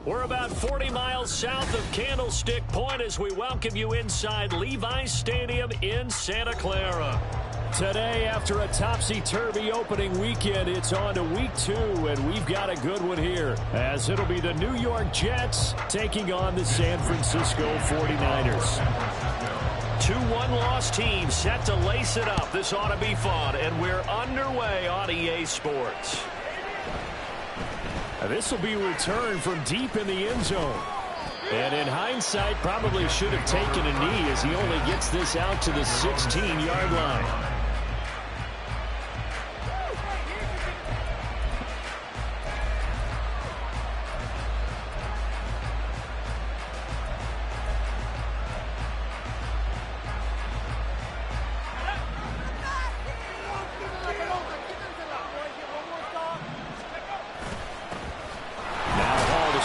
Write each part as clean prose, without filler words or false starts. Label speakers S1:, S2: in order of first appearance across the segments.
S1: We're about 40 miles south of Candlestick Point as we welcome you inside Levi's Stadium in Santa Clara. Today, after a topsy-turvy opening weekend, it's on to week 2, and we've got a good one here, as it'll be the New York Jets taking on the San Francisco 49ers. 2 one-loss teams set to lace it up. This ought to be fun, and we're underway on EA Sports. This will be returned from deep in the end zone. And in hindsight, probably should have taken a knee as he only gets this out to the 16-yard line.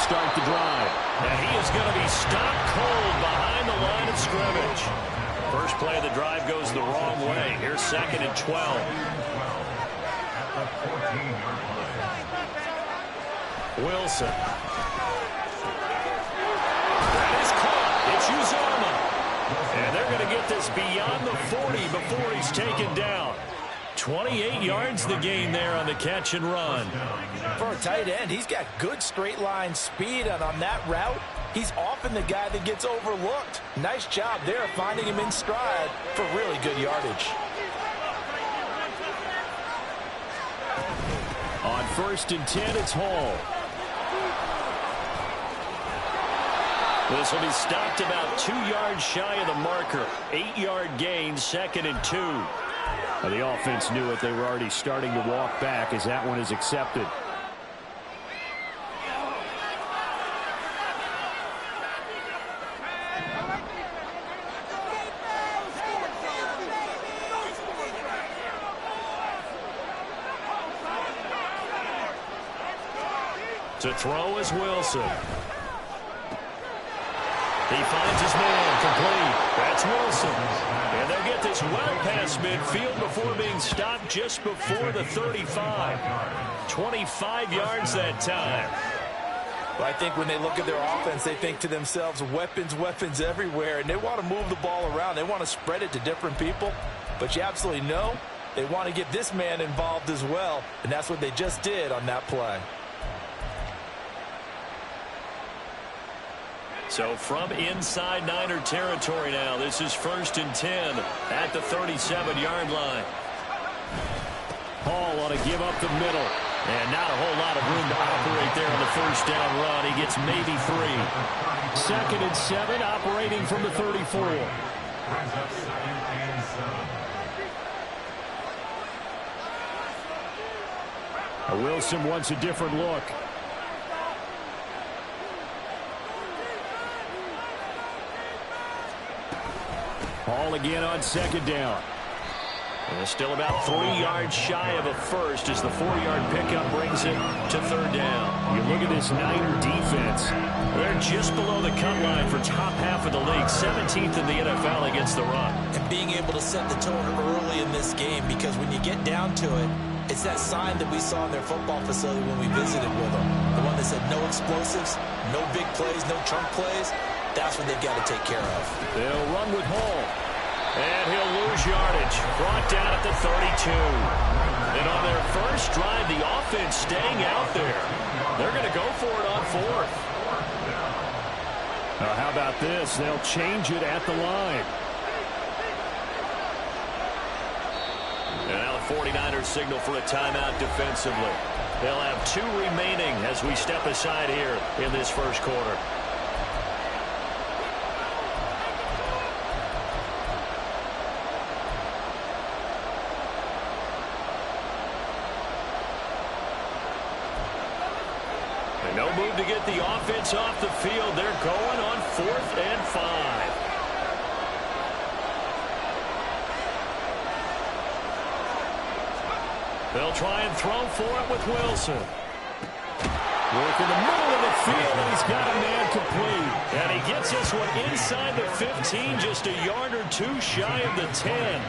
S2: Start the drive. And he is going to be stopped cold behind the line of scrimmage. First play of the drive goes the wrong way. Here's 2nd and 12. Wilson. That is caught. It's Uzomah. And they're going to get this beyond the 40 before he's taken down. 28 yards the gain there on the catch and run.
S3: For a tight end, he's got good straight line speed, and on that route, he's often the guy that gets overlooked. Nice job there finding him in stride for really good yardage.
S2: On 1st and 10, it's Hall.
S1: This will be stopped about 2 yards shy of the marker. 8-yard gain, 2nd and 2.
S2: The offense knew it. They were already starting to walk back as that one is accepted.
S1: To throw is Wilson. He finds his man complete. That's Wilson. And they'll get this well past midfield before being stopped just before the 35. 25 yards that time.
S3: Well, I think when they look at their offense, they think to themselves, weapons, weapons everywhere, and they want to move the ball around. They want to spread it to different people. But you absolutely know they want to get this man involved as well, and that's what they just did on that play.
S1: So from inside Niner territory now, this is 1st and 10 at the 37-yard line.
S2: Hall ought to give up the middle.
S1: And not a whole lot of room to operate there on the 1st down run. He gets maybe 3.
S2: 2nd and 7, operating from the 34. Wilson wants a different look. Hall again on 2nd down.
S1: And still about 3 yards shy of a first as the 4-yard pickup brings it to 3rd down.
S2: You look at this Niner defense.
S1: They're just below the cut line for top half of the league. 17th in the NFL against the run.
S3: And being able to set the tone early in this game, because when you get down to it, it's that sign that we saw in their football facility when we visited with them. The one that said no explosives, no big plays, no chunk plays. That's what they've got to take care of.
S2: They'll run with Hall.
S1: And he'll lose yardage. Brought down at the 32. And on their first drive, the offense staying out there. They're going to go for it on 4th.
S2: Now, how about this? They'll change it at the line.
S1: And now the 49ers signal for a timeout defensively. They'll have 2 remaining as we step aside here in this first quarter. No move to get the offense off the field. They're going on 4th and 5. They'll try and throw for it with Wilson.
S2: Work in the middle of the field, and he's got a man complete.
S1: And he gets this one inside the 15, just a yard or 2 shy of the 10.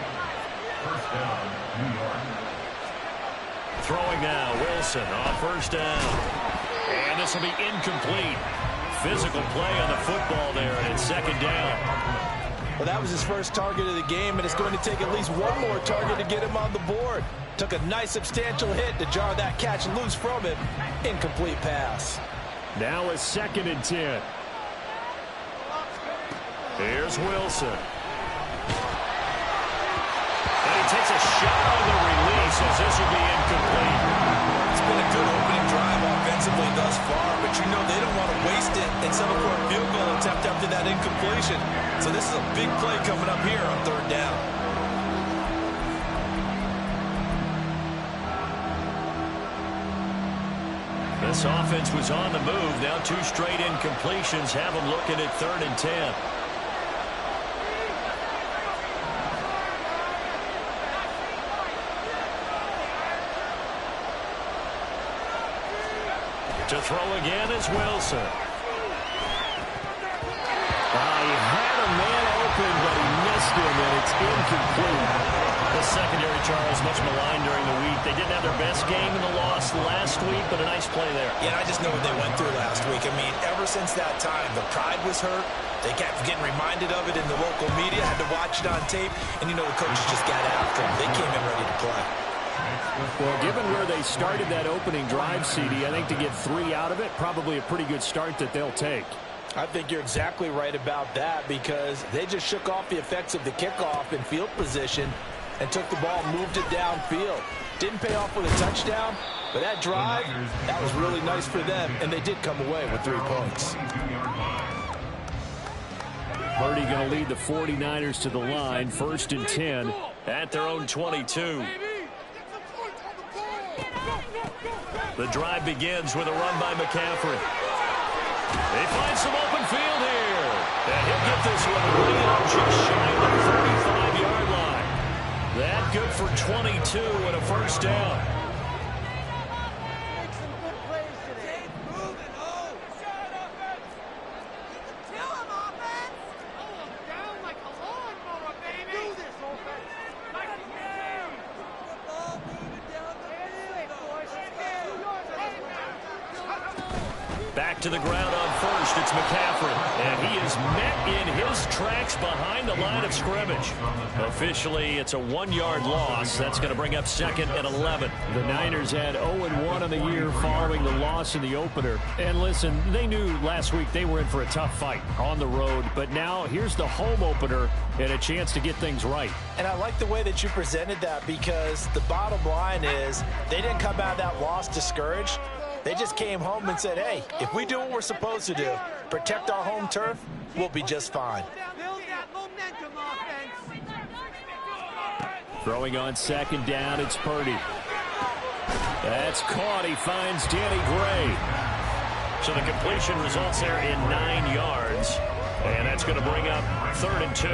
S1: Throwing now, Wilson on 1st down. And And this will be incomplete. Physical play on the football there, and it's second down.
S3: Well, that was his first target of the game, and it's going to take at least one more target to get him on the board. Took a nice substantial hit to jar that catch loose from him. Incomplete pass.
S1: Now a 2nd and 10. Here's Wilson. And he takes a shot on the release as this will be incomplete.
S3: It's been a good opening drive offensively thus far, but you know they don't want to waste it and settle for a field goal attempt after that incompletion. So this is a big play coming up here on 3rd down.
S1: This offense was on the move. Now 2 straight incompletions have them looking at 3rd and 10. To throw again is Wilson. He had a man open, but he missed him, and it's incomplete. The secondary, Charles, much maligned during the week. They didn't have their best game in the loss last week, but a nice play there.
S3: Yeah, I just know what they went through last week. I mean, ever since that time, the pride was hurt. They kept getting reminded of it in the local media, had to watch it on tape, and you know the coaches just got after them. They came in ready to play.
S1: Well, given where they started that opening drive, CD, I think to get 3 out of it, probably a pretty good start that they'll take.
S3: I think you're exactly right about that because they just shook off the effects of the kickoff in field position and took the ball and moved it downfield. Didn't pay off with a touchdown, but that drive, that was really nice for them, and they did come away with 3 points.
S1: Purdy going to lead the 49ers to the line, 1st and 10 at their own 22. The drive begins with a run by McCaffrey. They find some open field here. And he'll get this one way up just shy of the 35-yard line. That good for 22 and a 1st down. Back to the ground on 1st. It's McCaffrey. And he is met in his tracks behind the line of scrimmage. Officially, it's a 1-yard loss. That's going to bring up 2nd and 11. The Niners had 0-1 on the year following the loss in the opener. And listen, they knew last week they were in for a tough fight on the road. But now here's the home opener and a chance to get things right.
S3: And I like the way that you presented that because the bottom line is they didn't come out of that loss discouraged. They just came home and said, hey, if we do what we're supposed to do, protect our home turf, we'll be just fine.
S1: Throwing on 2nd down, it's Purdy. That's caught. He finds Danny Gray. So the completion results there in 9 yards. And that's going to bring up 3rd and 2.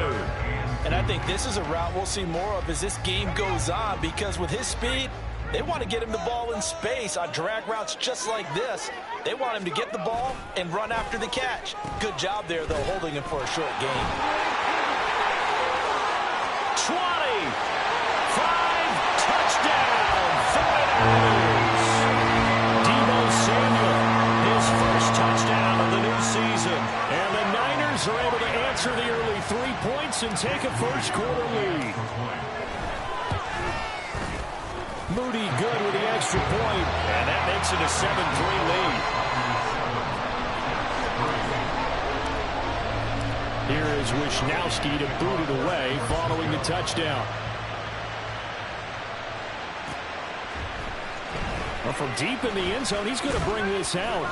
S3: And I think this is a route we'll see more of as this game goes on because with his speed, they want to get him the ball in space on drag routes just like this. They want him to get the ball and run after the catch. Good job there, though, holding him for a short gain.
S1: 20, 5, touchdown, 49ers. Deebo Samuel, his first touchdown of the new season. And the Niners are able to answer the early 3 points and take a first-quarter lead. Moody good with the extra point, and that makes it a 7-3 lead. Here is Wisnowski to boot it away following the touchdown. Well, from deep in the end zone, he's going to bring this out.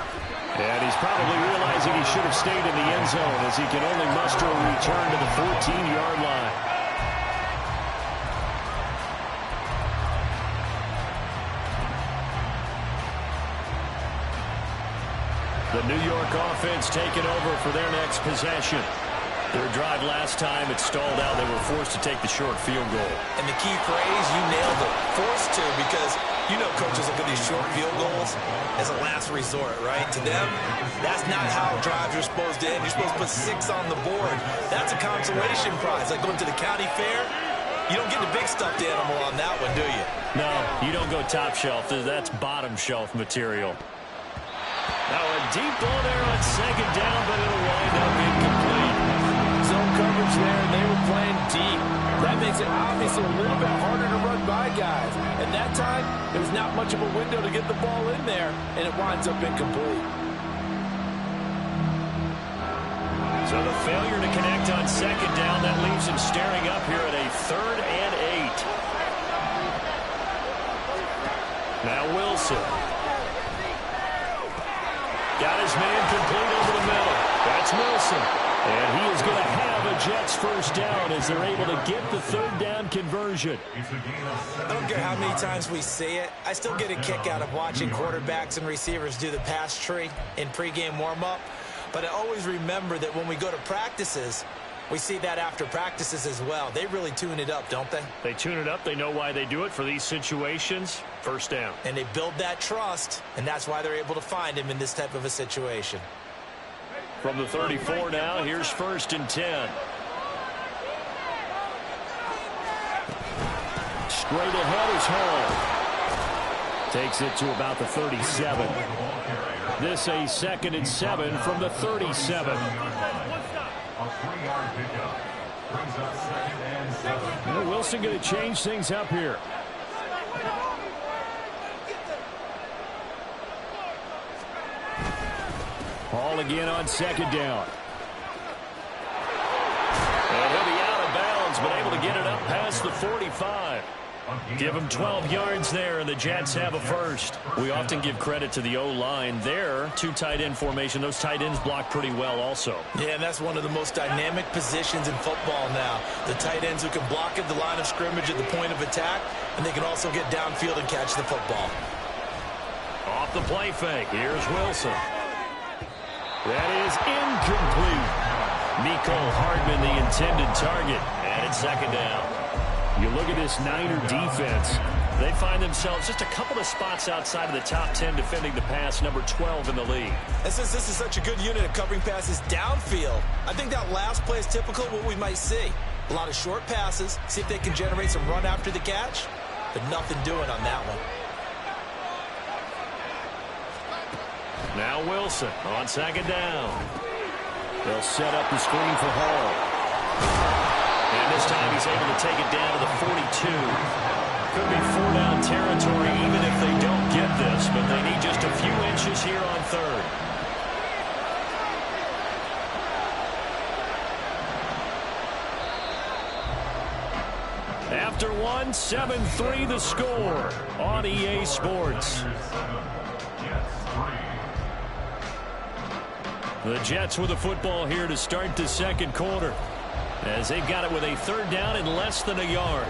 S1: And he's probably realizing he should have stayed in the end zone as he can only muster a return to the 14-yard line. The New York offense taking over for their next possession. Their drive last time, it stalled out. They were forced to take the short field goal.
S3: And the key phrase, you nailed it, forced to, because you know coaches look at these short field goals as a last resort, right? To them, that's not how drives are supposed to end. You're supposed to put 6 on the board. That's a consolation prize, like going to the county fair. You don't get the big stuffed animal on that one, do you?
S1: No, you don't go top shelf. That's bottom shelf material. Now a deep ball there on second down, but it'll wind up incomplete.
S3: Zone coverage there, and they were playing deep. That makes it obviously a little bit harder to run by guys. At that time, there was not much of a window to get the ball in there, and it winds up incomplete.
S1: So the failure to connect on second down, that leaves him staring up here at a 3rd and 8. Now Wilson. Got his man complete over the middle. That's Wilson. And he is going to have a Jets first down as they're able to get the 3rd down conversion.
S4: I don't care how many times we see it. I still get a kick out of watching quarterbacks and receivers do the pass tree in pregame warm-up. But I always remember that when we go to practices, we see that after practices as well. They really tune it up, don't they?
S1: They tune it up. They know why they do it for these situations. First down.
S4: And they build that trust, and that's why they're able to find him in this type of a situation.
S1: From the 34 now, here's 1st and 10. Straight ahead is Hall. Takes it to about the 37. This a 2nd and 7 from the 37. Well, Wilson going to change things up here. Hall again on 2nd down. And he'll be out of bounds, but able to get it up past the 45. Give him 12 yards there, and the Jets have a first. We often give credit to the O-line there. 2 tight end formation. Those tight ends block pretty well also.
S4: Yeah, and that's one of the most dynamic positions in football now. The tight ends who can block at the line of scrimmage at the point of attack, and they can also get downfield and catch the football.
S1: Off the play fake. Here's Wilson. That is incomplete. Mecole Hardman, the intended target. And it's 2nd down. You look at this Niner defense. They find themselves just a couple of spots outside of the top 10 defending the pass, number 12 in the league.
S4: And since this is such a good unit of covering passes downfield, I think that last play is typical of what we might see. A lot of short passes, see if they can generate some run after the catch, but nothing doing on that one.
S1: Now Wilson on 2nd down. They'll set up the screen for Hall. And this time he's able to take it down to the 42. Could be 4-down territory even if they don't get this, but they need just a few inches here on 3rd. After 1, 7-3 the score on EA Sports. The Jets with the football here to start the 2nd quarter, as they've got it with a 3rd down and less than a yard.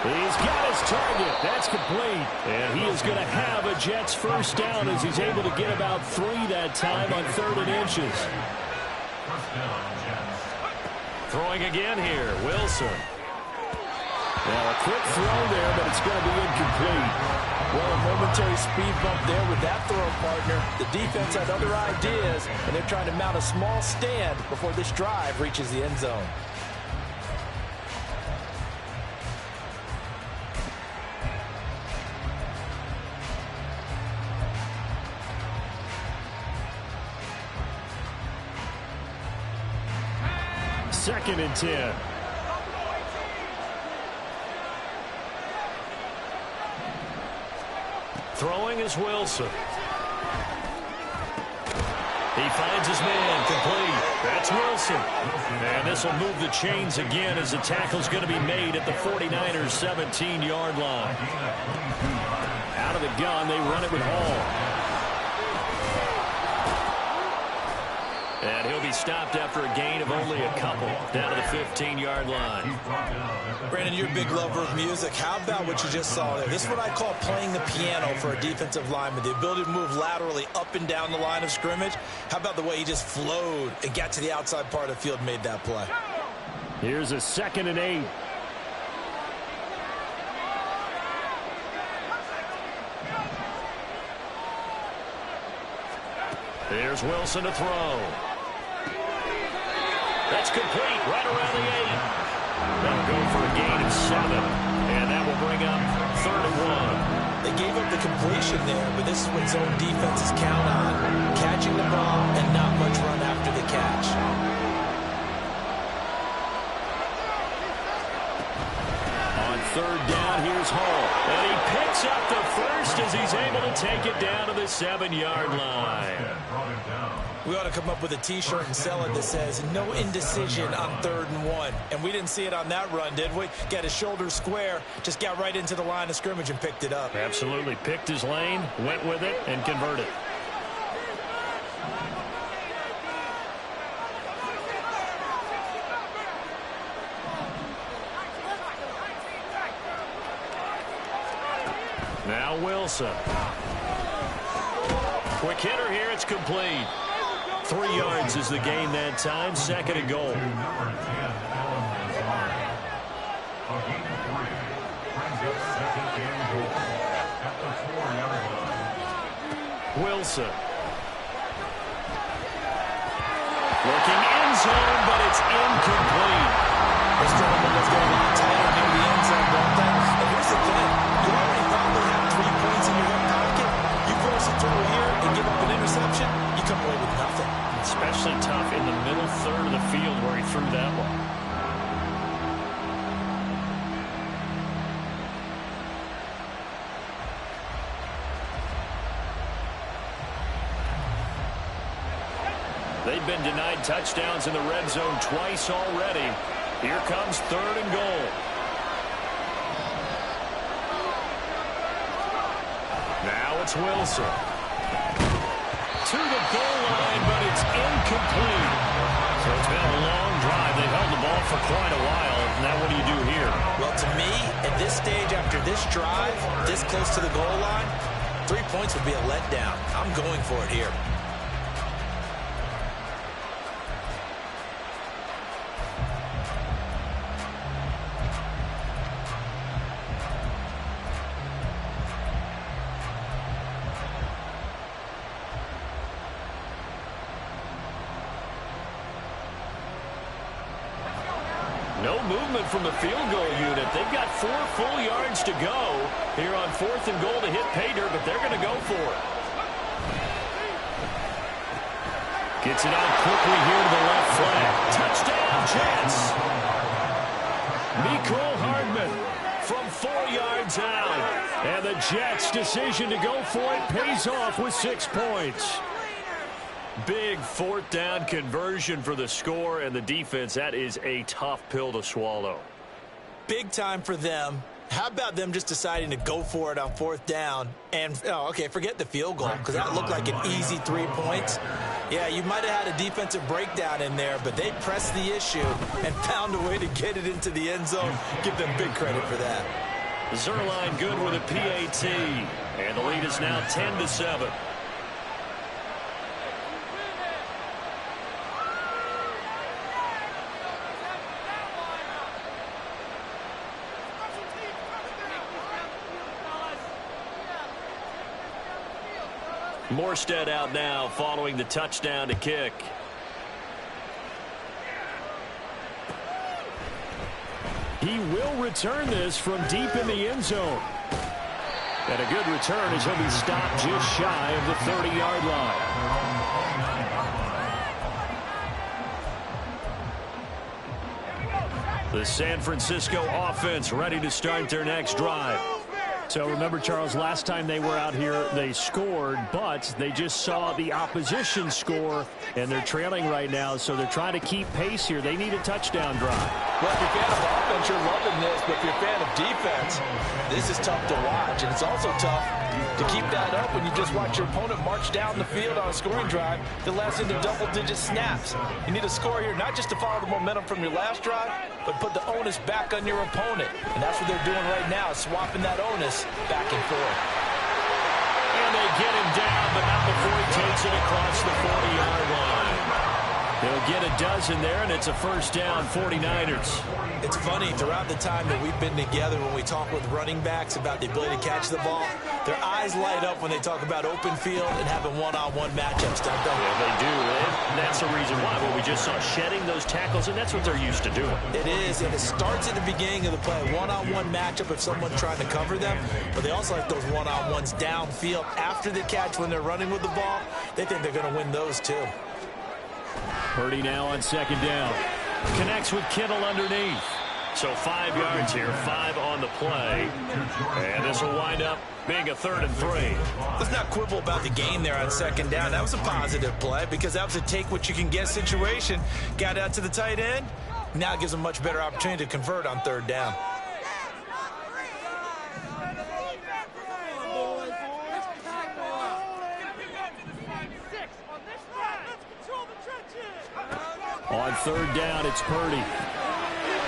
S1: He's got his target. That's complete. And he is going to have a Jets first down as he's able to get about 3 that time on 3rd and inches. Throwing again here, Wilson. Now a quick throw there, but it's going to be incomplete.
S3: Well, a momentary speed bump there with that throw, partner. The defense had other ideas, and they're trying to mount a small stand before this drive reaches the end zone.
S1: Second and 10. Throwing is Wilson. He finds his man complete. That's Wilson. And this will move the chains again as the tackle's going to be made at the 49ers 17-yard line. Out of the gun, they run it with Hall. And he'll be stopped after a gain of only a couple down to the 15-yard line.
S4: Brandon, you're a big lover of music. How about what you just saw there? This is what I call playing the piano for a defensive lineman. The ability to move laterally up and down the line of scrimmage. How about the way he just flowed and got to the outside part of the field and made that play?
S1: Here's a 2nd and 8. Here's Wilson to throw. That's complete right around the 8. That'll go for a gain of 7. And that will bring up 3rd and 1.
S4: They gave up the completion there, but this is what zone defenses count on. Catching the ball and not much run after the catch.
S1: On 3rd down, here's Hall. And he picks up the first as he's able to take it down to the 7-yard line.
S4: We ought to come up with a T-shirt and sell it that says, no indecision on 3rd and 1. And we didn't see it on that run, did we? Got his shoulders square, just got right into the line of scrimmage and picked it up.
S1: Absolutely. Picked his lane, went with it, and converted. Now Wilson. Quick hitter here. It's complete. 3 yards is the gain that time. 2nd and goal. Wilson. Looking end zone, but it's incomplete.
S4: This gentleman is going a lot tighter near the end zone, don't they? And here's the thing. You already probably have 3 points in your hip pocket. You force a throw here and give up an interception, you come away with nothing.
S1: Especially tough in the middle third of the field where he threw that one. They've been denied touchdowns in the red zone twice already. Here comes 3rd and goal. Now it's Wilson. To the goal line, but it's incomplete. So it's been a long drive. They've held the ball for quite a while. Now what do you do here?
S4: Well, to me, at this stage after this drive, this close to the goal line, 3 points would be a letdown. I'm going for it here.
S1: No movement from the field goal unit. They've got 4 full yards to go here on 4th and goal to hit pay dirt, but they're going to go for it. Gets it out quickly here to the left flank. Touchdown, Jets. Mecole Hardman from 4 yards out. And the Jets' decision to go for it pays off with 6 points. Big 4th down conversion for the score, and the defense, that is a tough pill to swallow.
S4: Big time for them. How about them just deciding to go for it on 4th down? And, oh, okay, forget the field goal, because that looked like an easy 3 points. Yeah, you might have had a defensive breakdown in there, but they pressed the issue and found a way to get it into the end zone. Give them big credit for that.
S1: Zuerlein good with a PAT, and the lead is now 10-7. Morstead out now following the touchdown to kick. He will return this from deep in the end zone. And a good return as he'll be stopped just shy of the 30-yard line. The San Francisco offense ready to start their next drive. So remember, Charles, last time they were out here, they scored, but they just saw the opposition score, and they're trailing right now, so they're trying to keep pace here. They need a touchdown drive.
S3: Well, if you're a fan of offense, you're loving this, but if you're a fan of defense, this is tough to watch, and it's also tough to keep that up when you just watch your opponent march down the field on a scoring drive that lasts into double-digit snaps. You need a score here, not just to follow the momentum from your last drive, but put the onus back on your opponent. And that's what they're doing right now, swapping that onus back and forth.
S1: And they get him down, but not before he takes it across the 40-yard line. He'll get a dozen there, and it's a first down, 49ers.
S4: It's funny, throughout the time that we've been together when we talk with running backs about the ability to catch the ball, Their eyes light up when they talk about open field and having one-on-one matchups, don't they?
S2: Yeah, they do. And that's the reason why. Well, we just saw shedding those tackles, and that's what they're used to doing.
S4: It is, and it starts at the beginning of the play. One-on-one matchup if someone's trying to cover them, but they also like those one-on-ones downfield after the catch when they're running with the ball. They think they're going to win those too.
S1: Purdy now on second down. Connects with Kittle underneath.
S2: So 5 yards here, 5 on the play. And this will wind up being a 3rd and 3.
S4: Let's not quibble about the gain there on second down. That was a positive play because that was a take-what-you-can-get situation. Got out to the tight end. Now it gives them a much better opportunity to convert on 3rd down.
S1: On 3rd down, it's Purdy.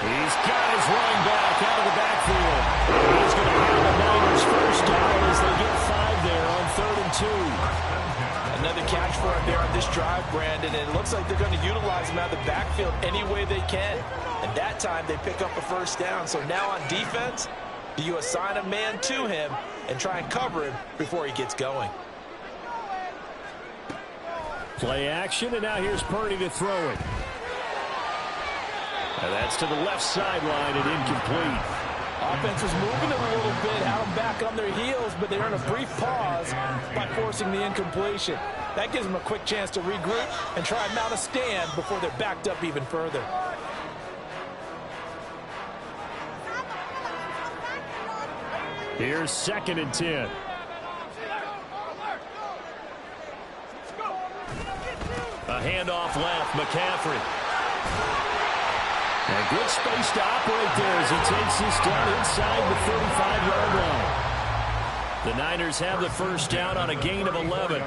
S1: He's got his running back out of the backfield. He's going to have the Niners first down as they get 5 there on 3rd and 2.
S4: Another catch for him there on this drive, Brandon, and it looks like they're going to utilize him out of the backfield any way they can. And that time they pick up a first down. So now on defense, do you assign a man to him and try and cover him before he gets going?
S1: Play action, and now here's Purdy to throw it. And that's to the left sideline and incomplete.
S4: Offense was moving them a little bit, had them back on their heels, but they earn a brief pause by forcing the incompletion. That gives them a quick chance to regroup and try and mount a stand before they're backed up even further.
S1: Here's 2nd and 10. A handoff left, McCaffrey. And good space to operate there as he takes this down inside the 35-yard line. The Niners have the first down on a gain of 11.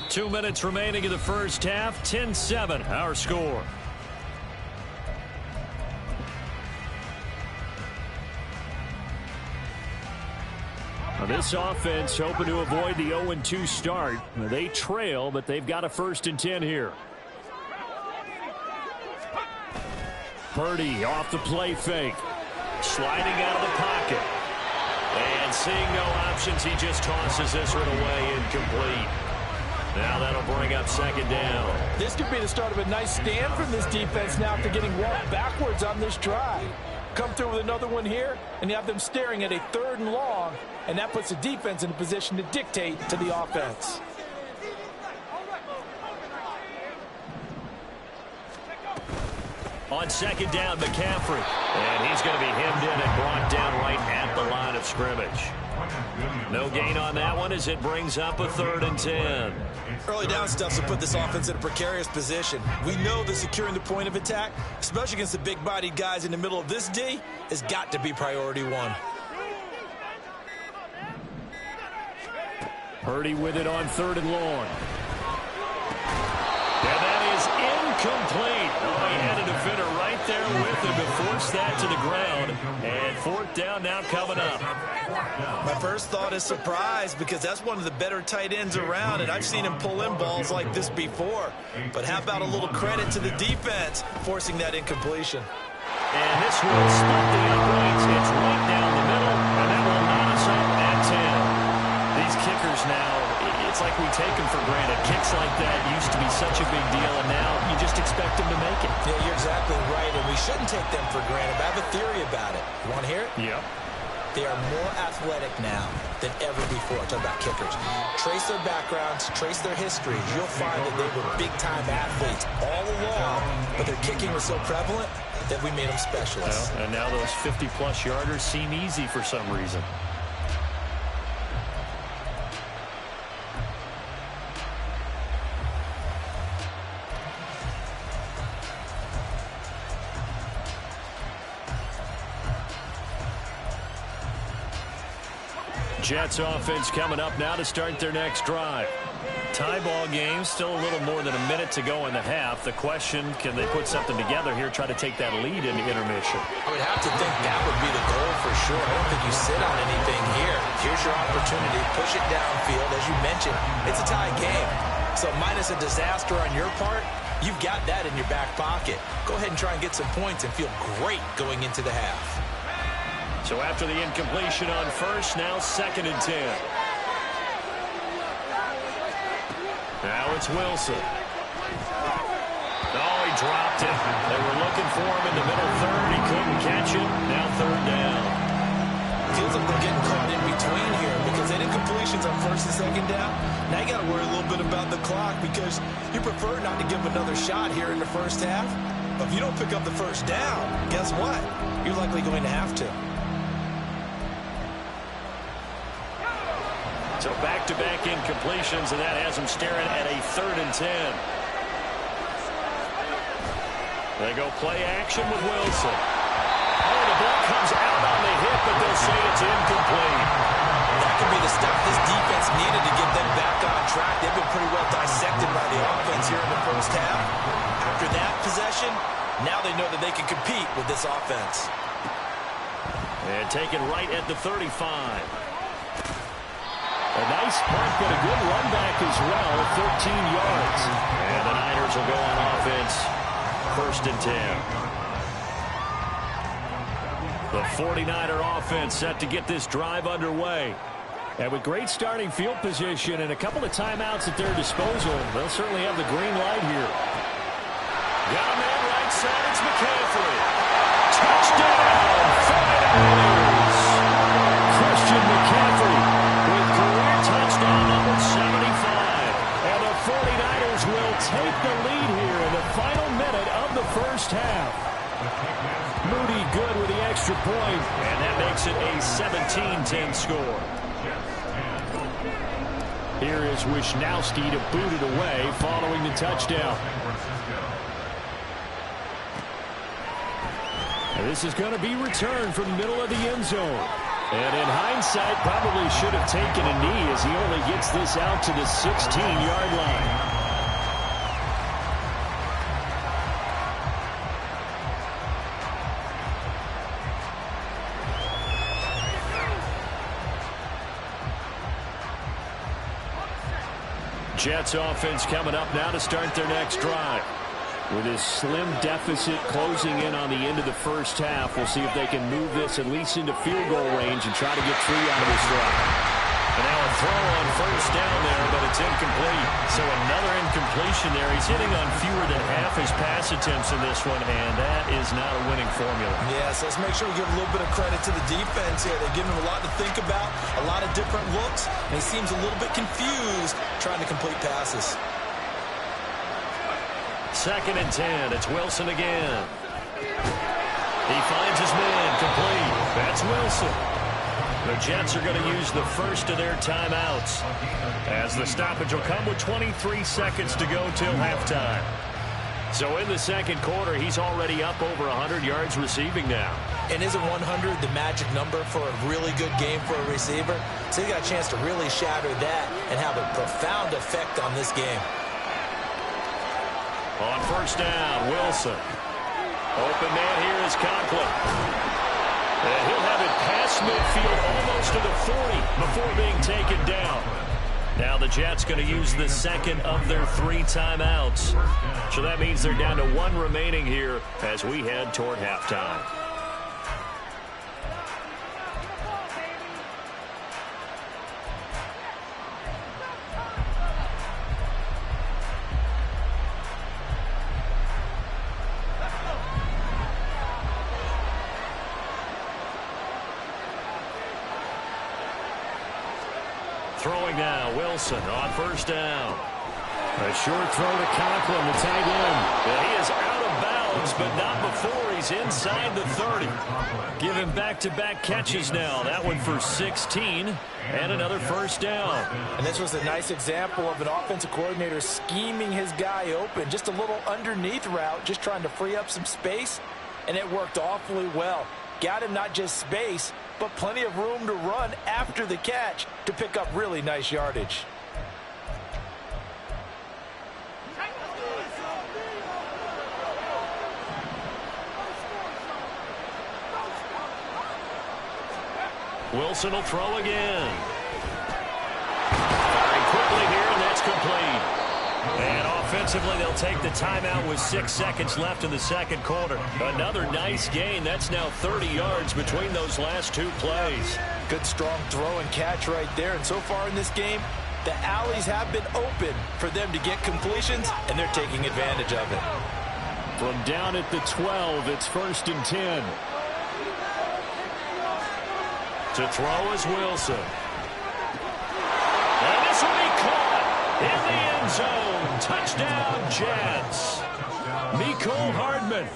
S1: 2 minutes remaining in the first half, 10-7, our score. Now this offense hoping to avoid the 0-2 start. They trail, but they've got a 1st and 10 here. Purdy off the play fake.
S2: Sliding out of the pocket. And seeing no options, he just tosses this one away, incomplete. Now that'll bring up 2nd down.
S4: This could be the start of a nice stand from this defense now after getting walked backwards on this drive. Come through with another one here, and you have them staring at a 3rd and long, and that puts the defense in a position to dictate to the offense.
S2: On 2nd down, McCaffrey. And he's going to be hemmed in and brought down right at the line of scrimmage. No gain on that one as it brings up a 3rd and 10.
S4: Early down stuff will put this offense in a precarious position. We know that securing the point of attack, especially against the big-bodied guys in the middle of this D, has got to be priority 1.
S1: Purdy with it on 3rd and long.
S2: And that is incomplete. Oh, he had a defender right there with him to force that to the ground. And 4th down now coming up.
S4: My first thought is surprise because that's one of the better tight ends around, and I've seen him pull in balls like this before. But how about a little credit to the defense forcing that incompletion?
S2: And this will split the uprights. It's right down the middle, and that will knot us up at 10. These kickers now, it's like we take them for granted. Kicks like that used to be such a big deal, and now you just expect them to make it.
S4: Yeah, you're exactly right, and we shouldn't take them for granted. But I have a theory about it. You want to hear it?
S2: Yep.
S4: They are more athletic now than ever before. Talk about kickers. Trace their backgrounds, trace their histories. You'll find that they were big-time athletes all along, but their kicking was so prevalent that we made them specialists.
S2: Well, and now those 50-plus yarders seem easy for some reason.
S1: Jets offense coming up now to start their next drive. Tie ball game, still a little more than a minute to go in the half. The question, can they put something together here, try to take that lead into intermission?
S4: I would have to think that would be the goal for sure. I don't think you sit on anything here. Here's your opportunity. Push it downfield. As you mentioned, it's a tie game. So minus a disaster on your part, you've got that in your back pocket. Go ahead and try and get some points and feel great going into the half.
S1: So after the incompletion on first, now 2nd and 10. Now it's Wilson. Oh, he dropped it. They were looking for him in the middle third. He couldn't catch it. Now 3rd down.
S4: Feels like they're getting caught in between here because they did completions on 1st and 2nd down. Now you got to worry a little bit about the clock because you prefer not to give them another shot here in the first half. But if you don't pick up the 1st down, guess what? You're likely going to have to.
S1: So back-to-back incompletions, and that has them staring at a 3rd and 10. They go play action with Wilson. Oh, the ball comes out on the hit, but they'll say it's incomplete.
S4: That could be the stuff this defense needed to get them back on track. They've been pretty well dissected by the offense here in the first half. After that possession, now they know that they can compete with this offense.
S1: And taken right at the 35. A nice punt, but a good run back as well, 13 yards. And the Niners will go on offense, 1st and 10. The 49er offense set to get this drive underway. And with great starting field position and a couple of timeouts at their disposal, they'll certainly have the green light here. Got a man right side, it's McCaffrey. Touchdown, 49ers. Christian McCaffrey with career touchdown number 75. And the 49ers will take the lead here in the final minute of the first half. Moody good with the extra point, and that makes it a 17-10 score. Here is Wisnowski to boot it away following the touchdown. And this is going to be returned from the middle of the end zone. And in hindsight, probably should have taken a knee as he only gets this out to the 16-yard line. Jets offense coming up now to start their next drive. With his slim deficit closing in on the end of the first half, we'll see if they can move this at least into field goal range and try to get 3 out of this drive. And now a throw on 1st down there, but it's incomplete. So another incompletion there. He's hitting on fewer than half his pass attempts in this one, and that is not a winning formula.
S4: Yeah, so let's make sure we give a little bit of credit to the defense here. They're giving him a lot to think about, a lot of different looks, and he seems a little bit confused trying to complete passes.
S1: 2nd and 10. It's Wilson again. He finds his man complete. That's Wilson. The Jets are going to use the first of their timeouts, as the stoppage will come with 23 seconds to go till halftime. So in the second quarter, he's already up over 100 yards receiving now.
S4: And isn't 100 the magic number for a really good game for a receiver? So he got a chance to really shatter that and have a profound effect on this game.
S1: On 1st down, Wilson. Open man here is Conklin. And he'll have it past midfield almost to the 40 before being taken down. Now the Jets going to use the second of their 3 timeouts. So that means they're down to 1 remaining here as we head toward halftime. Throwing now, Wilson on 1st down. A short throw to Conklin, the tight end. Yeah, he is out of bounds, but not before he's inside the 30. Give him back-to-back catches now. That one for 16, and another 1st down.
S4: And this was a nice example of an offensive coordinator scheming his guy open. Just a little underneath route, just trying to free up some space, and it worked awfully well. Got him not just space, but plenty of room to run after the catch to pick up really nice yardage.
S1: Wilson will throw again. Firing quickly here, and that's complete. And Defensively, they'll take the timeout with 6 seconds left in the second quarter. Another nice gain. That's now 30 yards between those last 2 plays.
S3: Good, strong throw and catch right there. And so far in this game, the alleys have been open for them to get completions, and they're taking advantage of it.
S1: From down at the 12, it's 1st and 10. To throw is Wilson. And this will be caught in the end zone. Touchdown, Jets. Mecole Hardman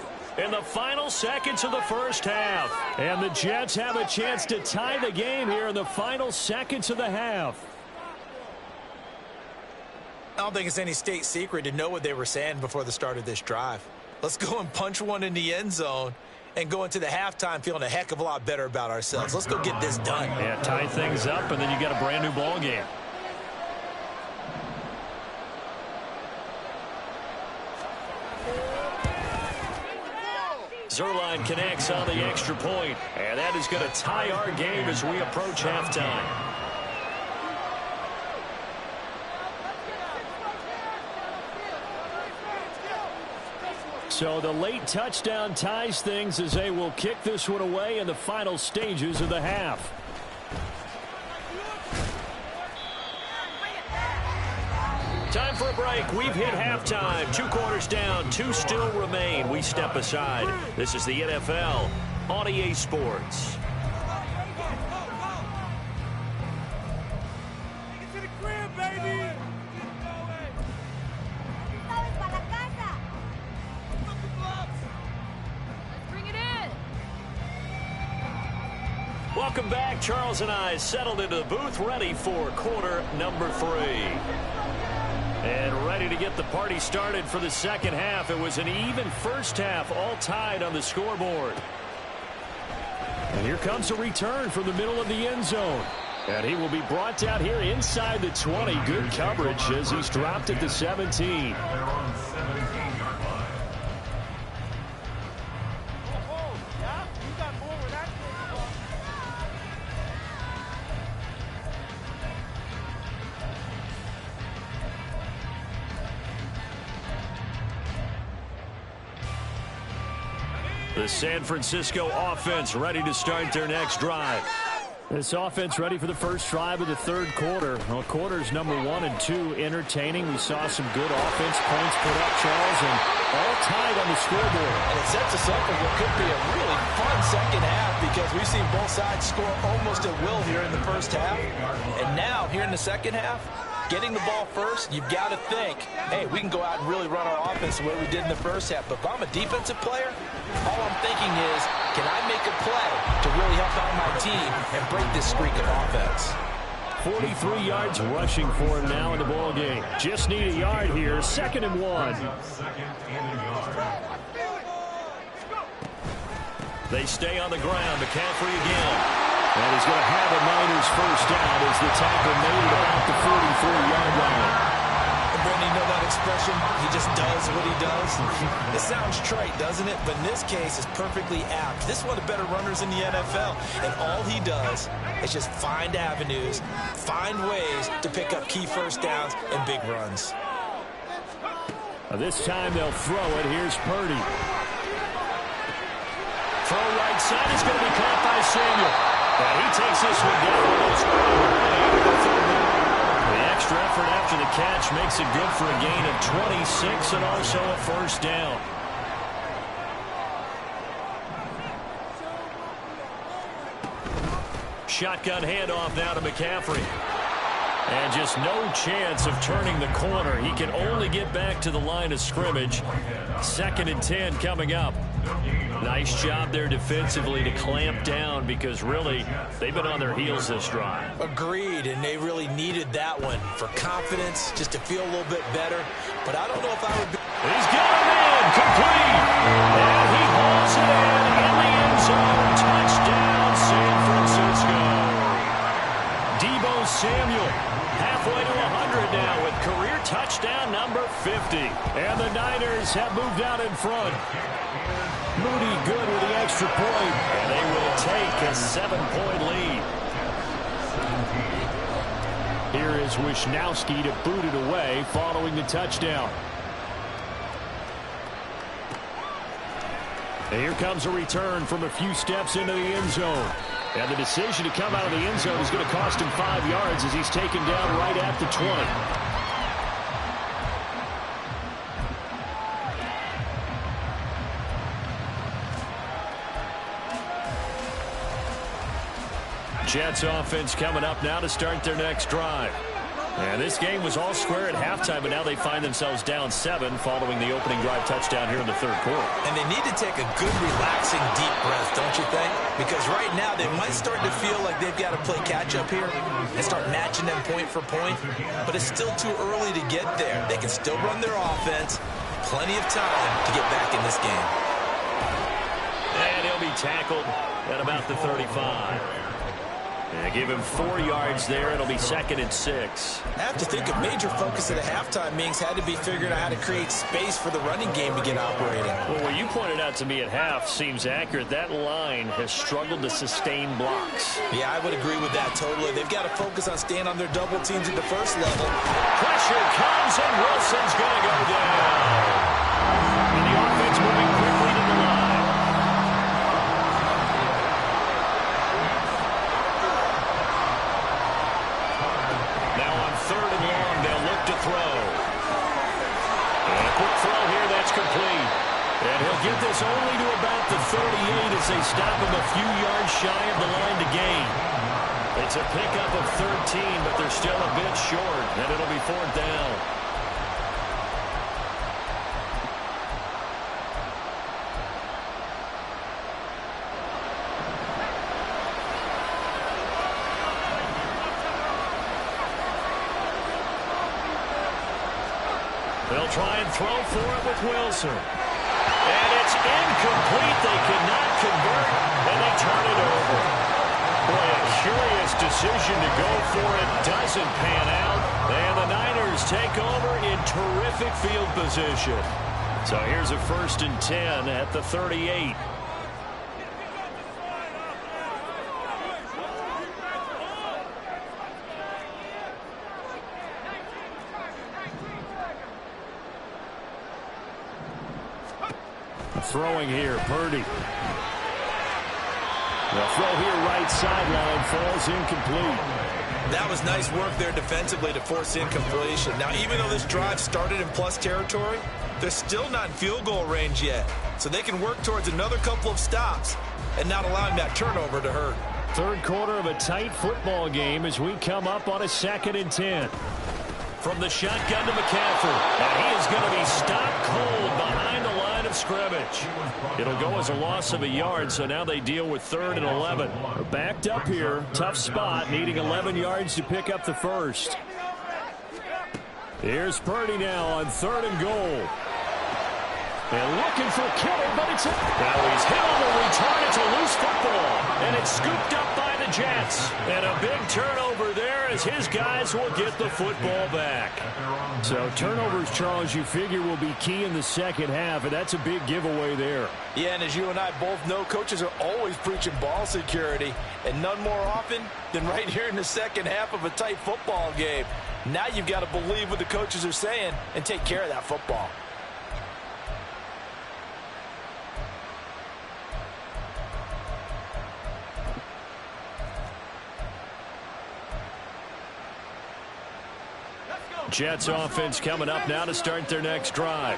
S1: in the final seconds of the first half. And the Jets have a chance to tie the game here in the final seconds of the half.
S4: I don't think it's any state secret to know what they were saying before the start of this drive. Let's go and punch one in the end zone and go into the halftime feeling a heck of a lot better about ourselves. Let's go get this done.
S1: Yeah, tie things up, and then you got a brand new ball game. Zuerlein connects on the extra point, and that is going to tie our game as we approach halftime. So the late touchdown ties things as they will kick this one away in the final stages of the half. Time for a break. We've hit halftime. 2 quarters down. 2 still remain. We step aside. This is the NFL on EA Sports. Welcome back. Charles and I settled into the booth, ready for quarter number 3. And ready to get the party started for the second half. It was an even first half, all tied on the scoreboard. And here comes a return from the middle of the end zone. And he will be brought down here inside the 20. Good coverage as he's dropped at the 17. The San Francisco offense ready to start their next drive. This offense ready for the first drive of the third quarter. Well, quarters number 1 and 2 entertaining. We saw some good offense points put up, Charles, and all tied on the scoreboard.
S3: And it sets us up for what could be a really fun second half because we've seen both sides score almost at will here in the first half. And now, here in the second half, getting the ball first, you've got to think, hey, we can go out and really run our offense the way we did in the first half. But if I'm a defensive player, all I'm thinking is, can I make a play to really help out my team and break this streak of offense?
S1: 43 yards rushing for him now in the ball game. Just need a yard here. 2nd and 1. They stay on the ground. McCaffrey again. And he's going to have a Niners first down as the tackle made it about the 43-yard line.
S4: And Brendan, you know that expression? He just does what he does. It sounds trite, doesn't it? But in this case, it's perfectly apt. This is one of the better runners in the NFL. And all he does is just find avenues, find ways to pick up key first downs and big runs.
S1: This time they'll throw it. Here's Purdy. Throw right side is going to be caught by Samuel. And he takes this one down. The extra effort after the catch makes it good for a gain of 26 and also a first down. Shotgun handoff now to McCaffrey. And just no chance of turning the corner. He can only get back to the line of scrimmage. 2nd and 10 coming up. Nice job there defensively to clamp down because really they've been on their heels this drive.
S4: Agreed, and they really needed that one for confidence, just to feel a little bit better. But I don't know if I would be...
S1: He's got him in, complete. And he hauls it in the end zone. Touchdown, San Francisco. Deebo Samuel halfway to 100 now with career touchdown number 50. And the Niners have moved out in front. Moody good with the extra point, and they will take a 7-point lead. Here is Wisnowski to boot it away following the touchdown. And here comes a return from a few steps into the end zone. And the decision to come out of the end zone is going to cost him 5 yards as he's taken down right at the 20. Jets offense coming up now to start their next drive. And this game was all square at halftime, but now they find themselves down 7 following the opening drive touchdown here in the third quarter.
S4: And they need to take a good, relaxing, deep breath, don't you think? Because right now they might start to feel like they've got to play catch-up here and start matching them point for point. But it's still too early to get there. They can still run their offense. Plenty of time to get back in this game.
S1: And he'll be tackled at about the 35. And give him 4 yards there. It'll be 2nd and 6.
S4: I have to think a major focus at the halftime means had to be figuring out how to create space for the running game to get operating.
S1: Well, what you pointed out to me at half seems accurate. That line has struggled to sustain blocks.
S4: Yeah, I would agree with that totally. They've got to focus on staying on their double teams at the first level.
S1: Pressure comes, and Wilson's going to go down. And the offense moving quickly to the line. And he'll get this only to about the 38 as they stop him a few yards shy of the line to gain. It's a pickup of 13, but they're still a bit short, and it'll be 4th down. They'll try and throw for it with Wilson. And it's incomplete. They cannot convert, and they turn it over. Boy, a curious decision to go for it. Doesn't pan out. And the Niners take over in terrific field position. So here's a 1st and 10 at the 38. Throwing here, Purdy. The throw here, right sideline, falls incomplete.
S4: That was nice work there defensively to force incompletion. Now, even though this drive started in plus territory, they're still not in field goal range yet. So they can work towards another couple of stops and not allowing that turnover to hurt.
S1: Third quarter of a tight football game as we come up on a 2nd and 10. From the shotgun to McCaffrey. And he is going to be stopped cold behind the line of scrimmage. It'll go as a loss of a yard, so now they deal with 3rd and 11. Backed up here. Tough spot, needing 11 yards to pick up the first. Here's Purdy now on 3rd and goal. And looking for Kittle, but it's out. Now he's hit on the return. It's a loose football. And it's scooped up by the Jets. And a big turnover there as his guys will get the football back. So turnovers, Charles, you figure will be key in the second half, and that's a big giveaway there.
S3: Yeah, and as you and I both know, coaches are always preaching ball security, and none more often than right here in the second half of a tight football game. Now you've got to believe what the coaches are saying and take care of that football.
S1: Jets offense coming up now to start their next drive.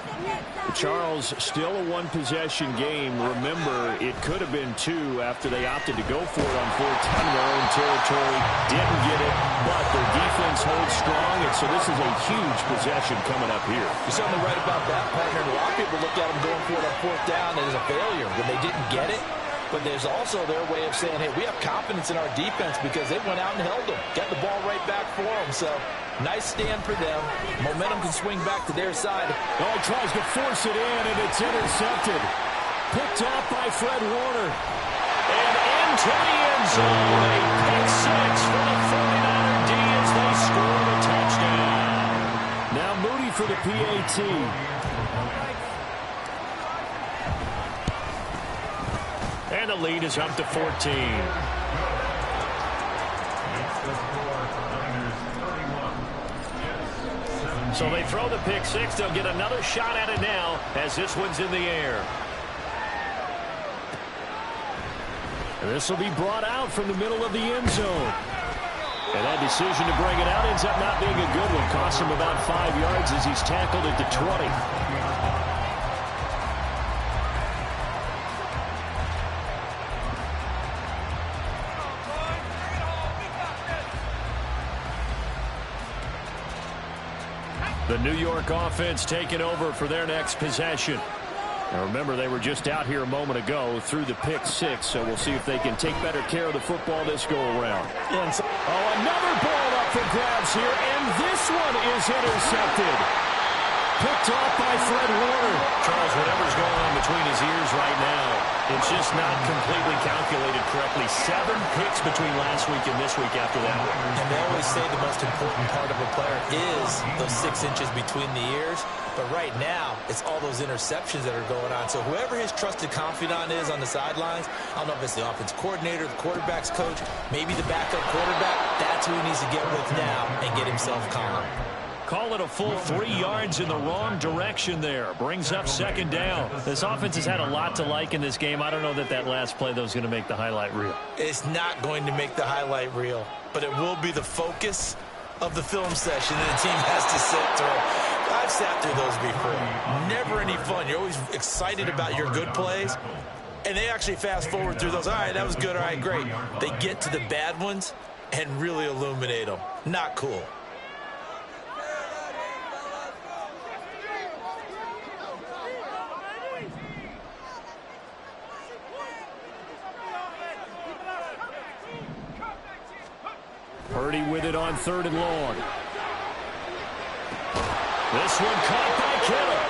S1: Charles, still a one-possession game. Remember, it could have been 2 after they opted to go for it on 4th down in their own territory. Didn't get it, but their defense holds strong, and so this is a huge possession coming up here.
S3: You're certainly right about that, partner. A lot of people look at them going for it on 4th down as a failure when they didn't get it. But there's also their way of saying, hey, we have confidence in our defense because they went out and held them. Got the ball right back for them. So nice stand for them. Momentum can swing back to their side.
S1: Oh, he tries to force it in, and it's intercepted. Picked off by Fred Warner. And into the end zone. A pick 6 for the 49er D as they score the touchdown. Now Moody for the PAT. And the lead is up to 14. So they throw the pick 6. They'll get another shot at it now as this one's in the air. And this will be brought out from the middle of the end zone. And that decision to bring it out ends up not being a good one. Costs him about 5 yards as he's tackled at the 20. The New York offense taking over for their next possession. Now remember, they were just out here a moment ago through the pick 6, so we'll see if they can take better care of the football this go-around. Oh, another ball up for grabs here, and this one is intercepted. Picked off by Fred Warner.
S2: Charles, whatever's going on between his ears right now, it's just not completely calculated correctly. 7 picks between last week and this week after that.
S4: And they always say the most important part of a player is those 6 inches between the ears. But right now, it's all those interceptions that are going on. So whoever his trusted confidant is on the sidelines, I don't know if it's the offense coordinator, the quarterback's coach, maybe the backup quarterback, that's who he needs to get with now and get himself calm.
S1: Call it a full 3 yards in the wrong direction there. Brings up second down. This offense has had a lot to like in this game. I don't know that that last play, though, is going to make the highlight reel.
S4: It's not going to make the highlight reel, but it will be the focus of the film session that the team has to sit through. I've sat through those before. Never any fun. You're always excited about your good plays, and they actually fast forward through those. All right, that was good. All right, great. They get to the bad ones and really illuminate them. Not cool.
S1: Purdy with it on 3rd and long. This one caught by Kittle.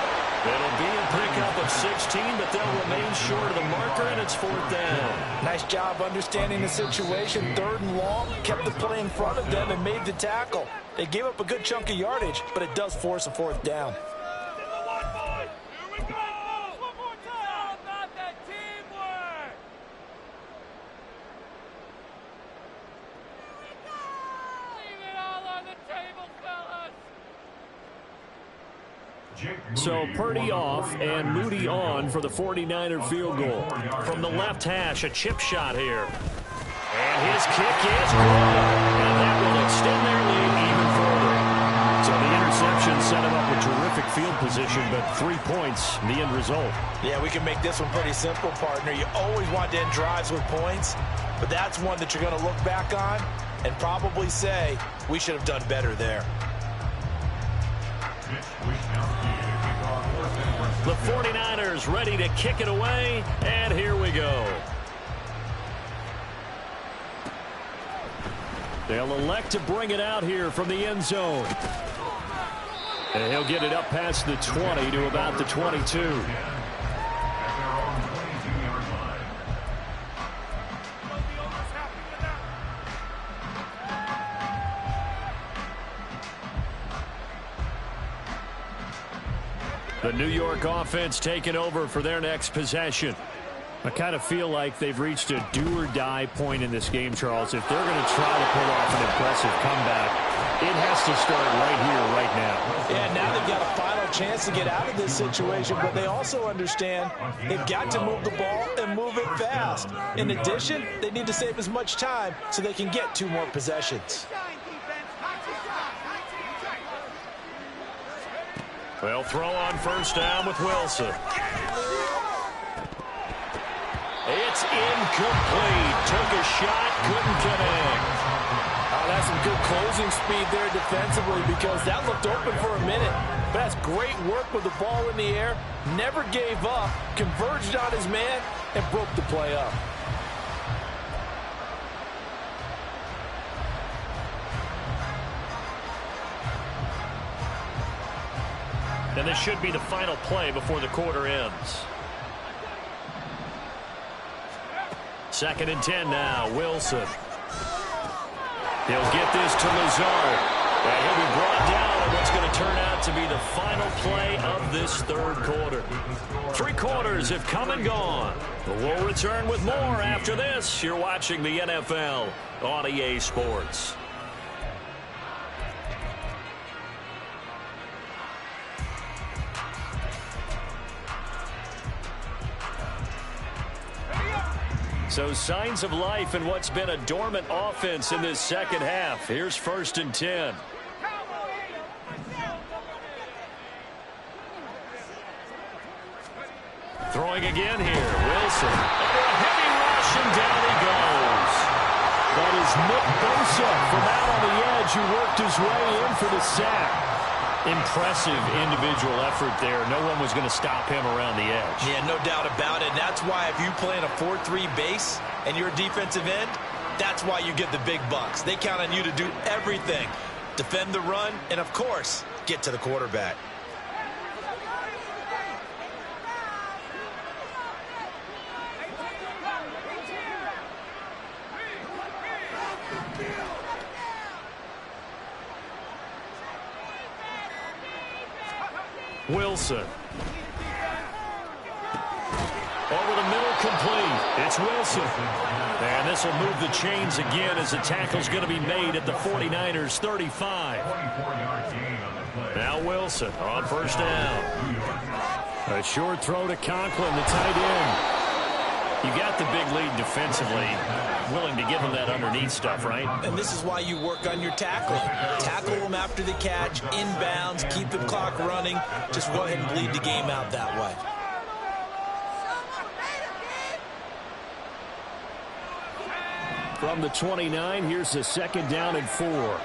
S1: It'll be a pickup of 16, but they'll remain short of the marker, and it's 4th down.
S3: Nice job understanding the situation. 3rd and long, kept the play in front of them and made the tackle. They gave up a good chunk of yardage, but it does force a 4th down.
S1: So Purdy off and Moody on for the 49er field goal. From the left hash, a chip shot here. And his kick is good. And that will extend their lead even further. So the interception set him up with terrific field position, but 3 points, the end result.
S3: Yeah, we can make this one pretty simple, partner. You always want to end drives with points, but that's one that you're going to look back on and probably say, we should have done better there.
S1: The 49ers ready to kick it away, and here we go. They'll elect to bring it out here from the end zone. And he'll get it up past the 20 to about the 22. The New York offense taking over for their next possession. I kind of feel like they've reached a do-or-die point in this game, Charles. If they're going to try to pull off an impressive comeback, it has to start right here, right now.
S3: Yeah, now they've got a final chance to get out of this situation, but they also understand they've got to move the ball and move it fast. In addition, they need to save as much time so they can get 2 more possessions.
S1: They'll throw on 1st down with Wilson. It's incomplete. Took a shot, couldn't connect.
S3: Oh, that's some good closing speed there defensively because that looked open for a minute. But that's great work with the ball in the air. Never gave up, converged on his man, and broke the play up.
S1: And this should be the final play before the quarter ends. 2nd and 10 now. Wilson. He'll get this to Lazard. And he'll be brought down on what's going to turn out to be the final play of this 3rd quarter. 3 quarters have come and gone. But we'll return with more after this. You're watching the NFL on EA Sports. So signs of life in what's been a dormant offense in this second half. Here's 1st and 10. Throwing again here. Wilson. Under a heavy rush, and down he goes. That is Nick Bosa from out on the edge who worked his way in for the sack. Impressive individual effort there. No one was going to stop him around the edge.
S4: Yeah, no doubt about it. That's why if you play in a 4-3 base and you're a defensive end, that's why you get the big bucks. They count on you to do everything. Defend the run and, of course, get to the quarterback.
S1: Wilson. Over the middle, complete. It's Wilson. And this will move the chains again as the tackle's going to be made at the 49ers 35. Now Wilson on 1st down. A short throw to Conklin, the tight end. You got the big lead defensively. Willing to give them that underneath stuff, right?
S4: And this is why you work on your tackling. Tackle them after the catch, inbounds, keep the clock running. Just go ahead and bleed the game out that way.
S1: From the 29, here's the 2nd down and 4.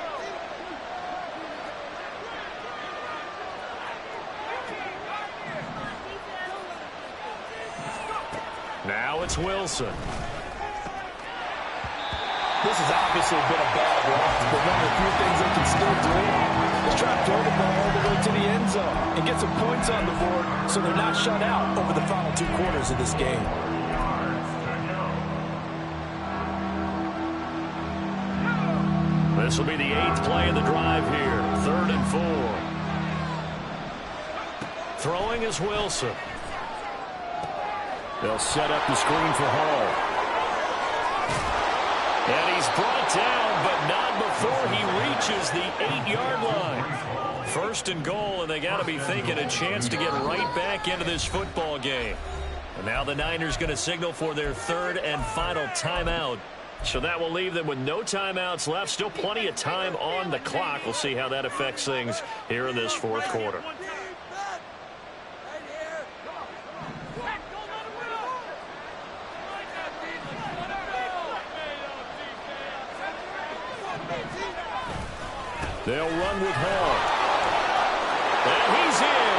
S1: Now it's Wilson.
S3: This has obviously been a bad loss, but one of the few things they can still do is try to throw the ball all the way to the end zone and get some points on the board so they're not shut out over the final 2 quarters of this game.
S1: This will be the 8th play of the drive here. 3rd and 4. Throwing is Wilson. They'll set up the screen for Hall. And he's brought down, but not before he reaches the 8-yard line. 1st and goal, and they got to be thinking a chance to get right back into this football game. And now the Niners going to signal for their 3rd and final timeout. So that will leave them with no timeouts left. Still plenty of time on the clock. We'll see how that affects things here in this 4th quarter. They'll run with Hall. And he's in.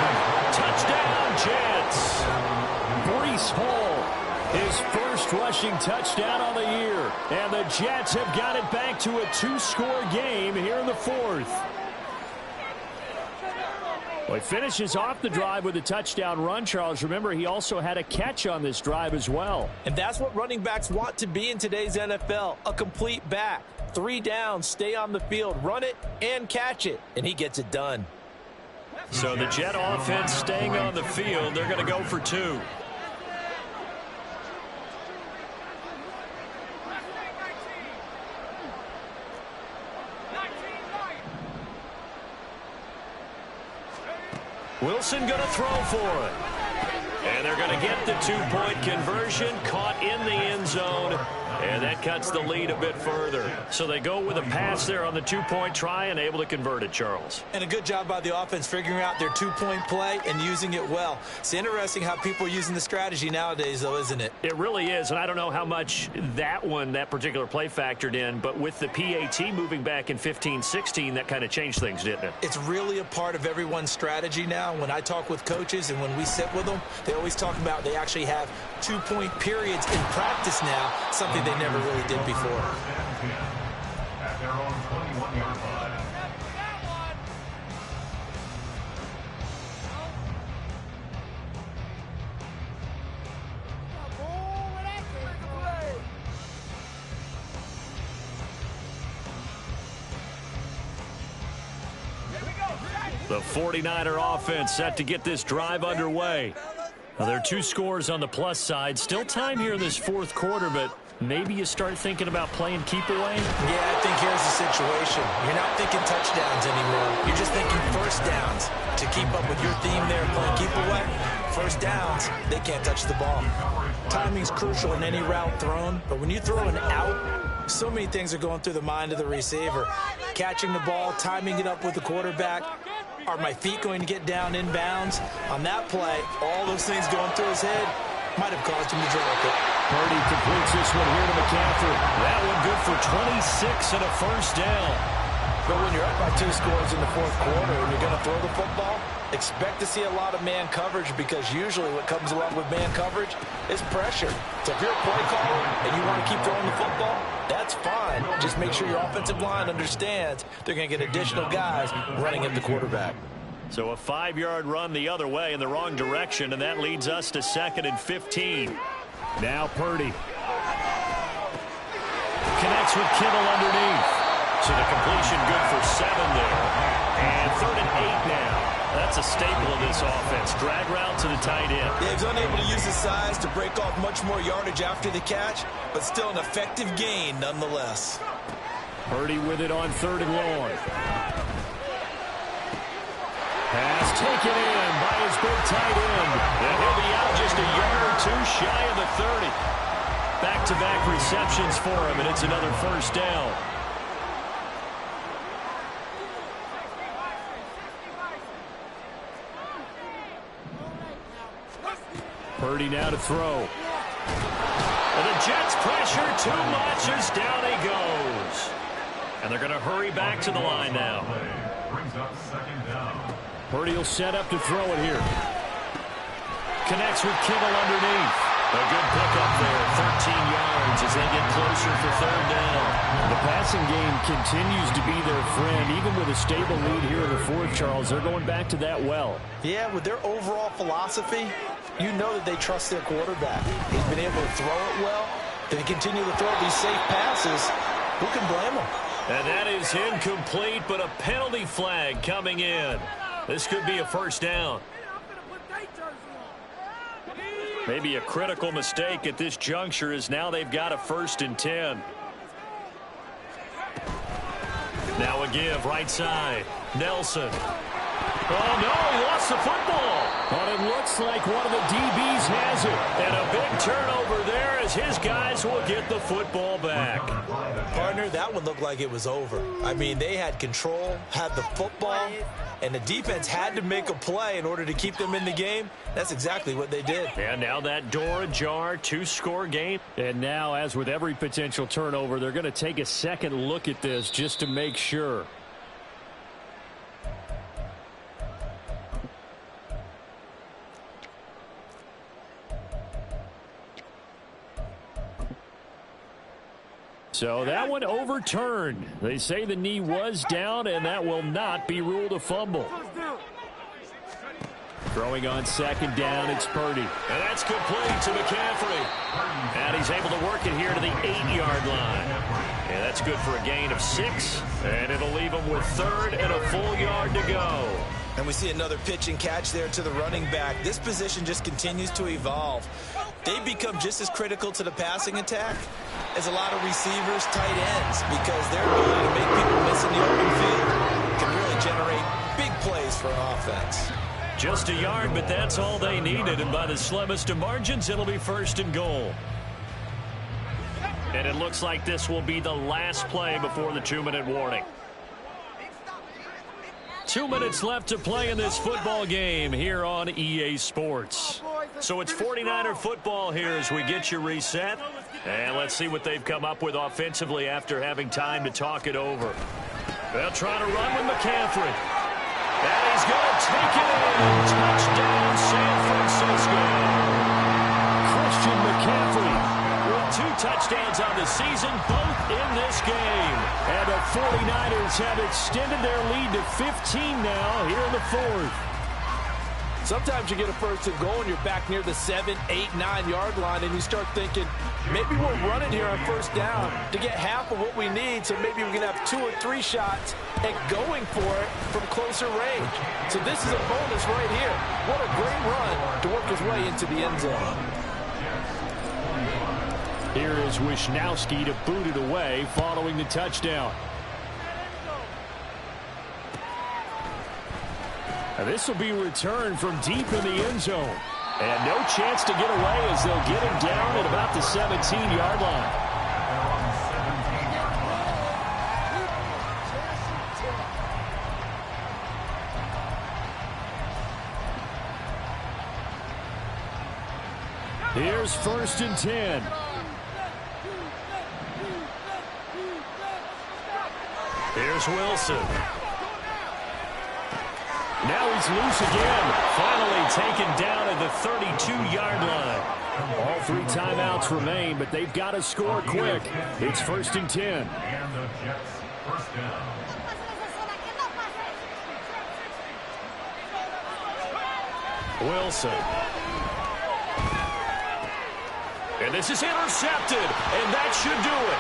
S1: Touchdown, Jets. Breece Hall, his first rushing touchdown on the year. And the Jets have got it back to a 2-score game here in the 4th. Well, he finishes off the drive with a touchdown run, Charles. Remember, he also had a catch on this drive as well.
S4: And that's what running backs want to be in today's NFL, a complete back. 3 downs, stay on the field, run it, and catch it. And he gets it done.
S1: So the Jet offense staying on the field. They're going to go for 2. Wilson going to throw for it. And they're going to get the 2-point conversion, caught in the end zone. And that cuts the lead a bit further. So they go with a pass there on the 2-point try and able to convert it, Charles.
S4: And a good job by the offense figuring out their 2-point play and using it well. It's interesting how people are using the strategy nowadays, though, isn't it?
S1: It really is, and I don't know how much that particular play factored in, but with the PAT moving back in 15-16, that kind of changed things, didn't it?
S4: It's really a part of everyone's strategy now. When I talk with coaches and when we sit with them, they always talk about they actually have 2-point periods in practice now, something they never really did before.
S5: At their own 21-yard line.
S1: The 49er offense set to get this drive underway. Now, there are 2 scores on the plus side. Still time here in this 4th quarter, but maybe you start thinking about playing keep away?
S4: Yeah, I think here's the situation. You're not thinking touchdowns anymore. You're just thinking 1st downs to keep up with your theme there, playing keep away, first downs, they can't touch the ball. Timing's crucial in any route thrown, but when you throw an out, so many things are going through the mind of the receiver. Catching the ball, timing it up with the quarterback. Are my feet going to get down inbounds? On that play, all those things going through his head might have caused him to drop it.
S1: Purdy completes this one here to McCaffrey. That one good for 26 and a first down.
S3: But when you're up by 2 scores in the fourth quarter and you're going to throw the football, expect to see a lot of man coverage, because usually what comes along with man coverage is pressure. So if you're a play caller and you want to keep throwing the football, that's fine. Just make sure your offensive line understands they're going to get additional guys running at the quarterback.
S1: So a 5-yard run the other way in the wrong direction, and that leads us to 2nd and 15. Now Purdy connects with Kittle underneath. So the completion good for 7 there. And 3rd and 8 now. That's a staple of this offense. Drag route to the tight end.
S4: Yeah, he was unable to use his size to break off much more yardage after the catch, but still an effective gain nonetheless.
S1: Purdy with it on 3rd and long. Pass taken in by his big tight end. And he'll be out just a yard or 2 shy of the 30. Back-to-back receptions for him, and it's another first down. Purdy now to throw. And the Jets pressure too much as down he goes. And they're going to hurry back to the line now.
S5: Brings up 2nd down.
S1: Purdy will set up to throw it here. Connects with Kittle underneath. A good pickup there, 13 yards as they get closer for 3rd down. The passing game continues to be their friend. Even with a stable lead here in the 4th, Charles, they're going back to that well.
S4: Yeah, with their overall philosophy, you know that they trust their quarterback. He's been able to throw it well. They continue to throw these safe passes. Who can blame them?
S1: And that is incomplete, but a penalty flag coming in. This could be a first down. Maybe a critical mistake at this juncture, as now they've got a 1st and 10. Now a give right side. Nelson. Oh, no, he lost the football. But it looks like one of the DBs has it. And a big turnover there as his guys will get the football back.
S4: Partner, that one looked like it was over. I mean, they had control, had the football, and the defense had to make a play in order to keep them in the game. That's exactly what they did.
S1: And now that door ajar, 2-score game. And now, as with every potential turnover, they're going to take a second look at this just to make sure. So that one overturned. They say the knee was down, and that will not be ruled a fumble. Throwing on 2nd down, it's Purdy. And that's complete to McCaffrey. And he's able to work it here to the 8-yard line. And that's good for a gain of 6. And it'll leave him with 3rd and a full yard to go.
S4: And we see another pitch and catch there to the running back. This position just continues to evolve. They become just as critical to the passing attack as a lot of receivers, tight ends, because their ability to make people miss in the open field can really generate big plays for an offense.
S1: Just a yard, but that's all they needed. And by the slimmest of margins, it'll be 1st and goal. And it looks like this will be the last play before the 2-minute warning. 2 minutes left to play in this football game here on EA Sports. So it's 49er football here as we get you reset. And let's see what they've come up with offensively after having time to talk it over. They'll try to run with McCaffrey. And he's going to take it in. Touchdown, San Francisco. Christian McCaffrey with 2 touchdowns on the season, both in this game. And the 49ers have extended their lead to 15 now here in the 4th.
S3: Sometimes you get a 1st and goal and you're back near the 7, 8, 9-yard line, and you start thinking, maybe we'll run it here on 1st down to get half of what we need, so maybe we can have 2 or 3 shots at going for it from closer range. So this is a bonus right here. What a great run to work his way into the end zone.
S1: Here is Wisnowski to boot it away following the touchdown. And this will be returned from deep in the end zone. And no chance to get away as they'll get him down at about the 17-yard line. Here's 1st and 10. Here's Wilson. Now he's loose again. Finally taken down at the 32-yard line. All 3 timeouts remain, but they've got to score quick. It's 1st and 10.
S5: And the Jets first down.
S1: Wilson. And this is intercepted, and that should do it.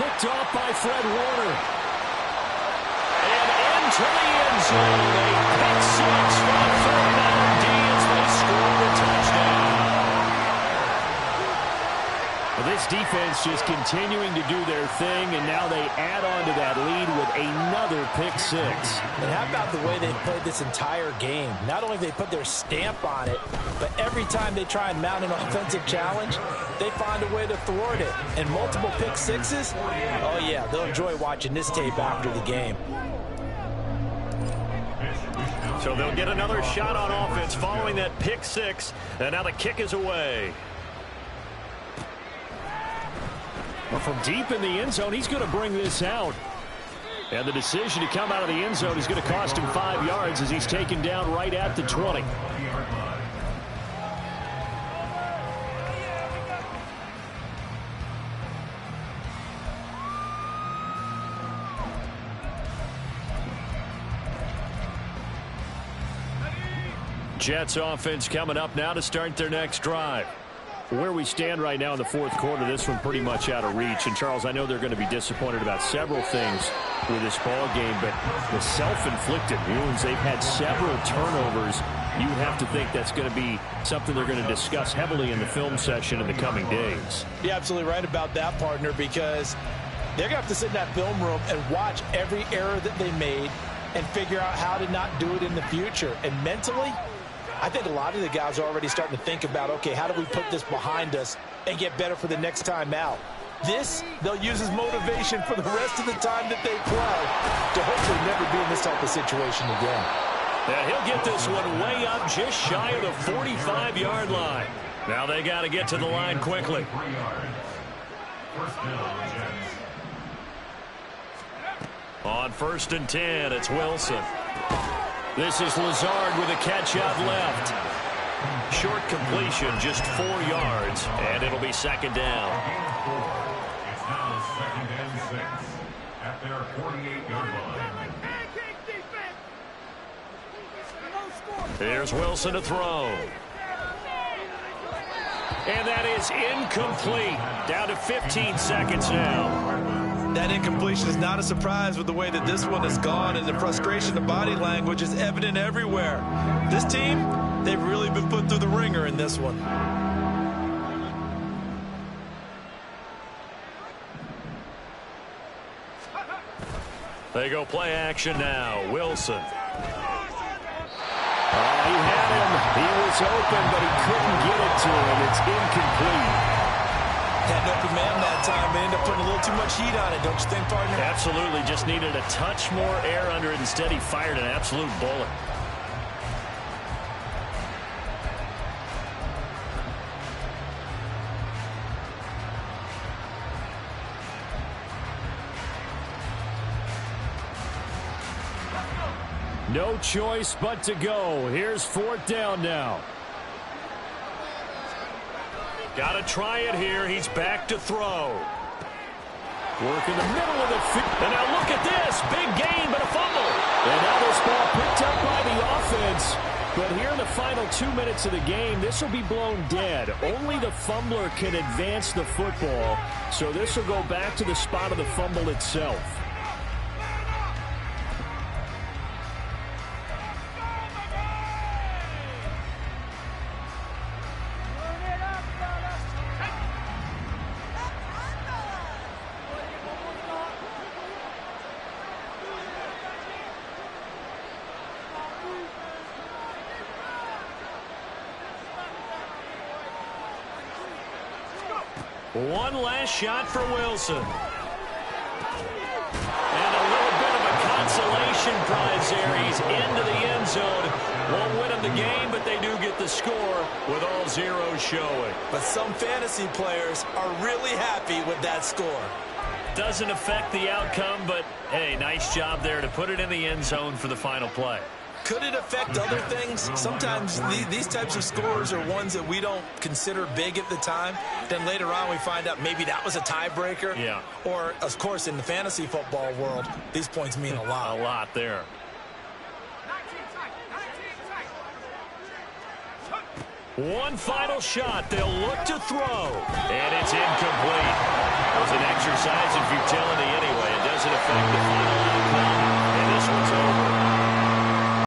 S1: Picked off by Fred Warner. And into the end zone. A pick six from Fernando Diaz. They score the touchdown. Well, this defense just continuing to do their thing, and now they add on to that lead with another pick six.
S4: And how about the way they played this entire game? Not only they put their stamp on it, but every time they try and mount an offensive challenge, they find a way to thwart it. And multiple pick sixes, oh yeah, they'll enjoy watching this tape after the game.
S1: So they'll get another shot on offense following that pick six, and now the kick is away. Well, from deep in the end zone, he's going to bring this out. And the decision to come out of the end zone is going to cost him 5 yards as he's taken down right at the 20. Jets offense coming up now to start their next drive. Where we stand right now in the 4th quarter, this one pretty much out of reach. And, Charles, I know they're going to be disappointed about several things with this ball game, but the self-inflicted wounds, they've had several turnovers. You would have to think that's going to be something they're going to discuss heavily in the film session in the coming days.
S4: You're absolutely right about that, partner, because they're going to have to sit in that film room and watch every error that they made and figure out how to not do it in the future. And mentally, I think a lot of the guys are already starting to think about, okay, how do we put this behind us and get better for the next time out? This, they'll use as motivation for the rest of the time that they play to hopefully never be in this type of situation again.
S1: And he'll get this one way up just shy of the 45-yard line. Now they got to get to the line quickly.
S5: 3 yards. First down, Jets.
S1: On 1st and 10, it's Wilson. This is Lazard with a catch out left. Short completion, just 4 yards, and it'll be 2nd down.
S5: It's now 2nd and 6 at their 48-yard line.
S1: Here's Wilson to throw. And that is incomplete. Down to 15 seconds now.
S4: That incompletion is not a surprise with the way that this one has gone, and the frustration, the body language is evident everywhere. This team, they've really been put through the ringer in this one.
S1: They go play action now. Wilson. He had him. He was open, but he couldn't get it to him. It's incomplete.
S4: Had an open man that time, but ended up putting a little too much heat on it, don't you think, partner?
S1: Absolutely. Just needed a touch more air under it. Instead, he fired an absolute bullet. No choice but to go. Here's 4th down now. Got to try it here. He's back to throw. Work in the middle of the field. And now look at this. Big gain, but a fumble. And now this ball picked up by the offense. But here in the final 2 minutes of the game, this will be blown dead. Only the fumbler can advance the football. So this will go back to the spot of the fumble itself. One last shot for Wilson. And a little bit of a consolation prize there. He's into the end zone. Won't win him the game, but they do get the score with all zeros showing.
S4: But some fantasy players are really happy with that score.
S1: Doesn't affect the outcome, but, hey, nice job there to put it in the end zone for the final play.
S4: Could it affect other things? Sometimes these types of scores are ones that we don't consider big at the time. Then later on we find out maybe that was a tiebreaker.
S1: Yeah.
S4: Or, of course, in the fantasy football world, these points mean a lot.
S1: A lot there. One final shot. They'll look to throw. And it's incomplete. It was an exercise in futility anyway. It doesn't affect the final outcome. And this one's over.